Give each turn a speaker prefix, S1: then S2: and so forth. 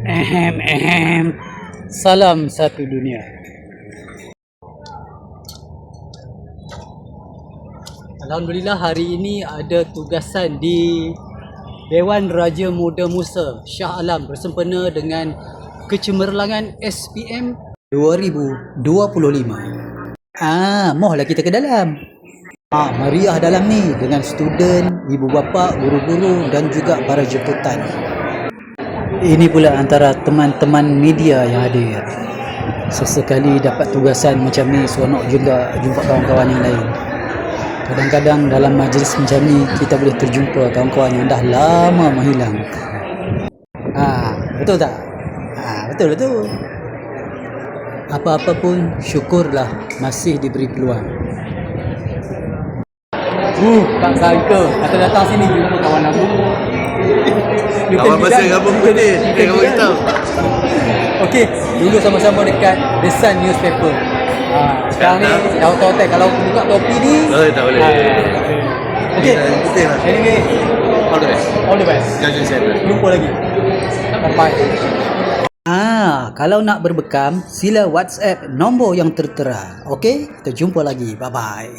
S1: Ahem. Salam satu dunia. Alhamdulillah hari ini ada tugasan di Dewan Raja Muda Musa Shah Alam bersempena dengan kecemerlangan SPM 2025. Mohlah kita ke dalam. Meriah dalam ni dengan student, ibu bapa, guru-guru dan juga para jemputan. Ini pula antara teman-teman media yang hadir. Sesekali dapat tugasan macam ni, seronok juga jumpa kawan-kawan yang lain. Kadang-kadang dalam majlis macam ni kita boleh terjumpa kawan-kawan yang dah lama menghilang. Betul tak? Betul. Apa-apa pun syukurlah masih diberi peluang. Tak sangka kata datang sini jumpa kawan aku.
S2: Kawan masa gabung ke ni? Kawan kita.
S1: Okey, dulu sama-sama dekat The Sun newspaper. Sekarang ni jauh hotel. Kalau buka topi ni
S2: tak boleh.
S1: Okey.
S2: Betul lah.
S1: Anyway, all the best. Jumpa lagi. Bye. Kalau nak berbekam, sila WhatsApp nombor yang tertera. Okey, kita jumpa lagi. Bye bye.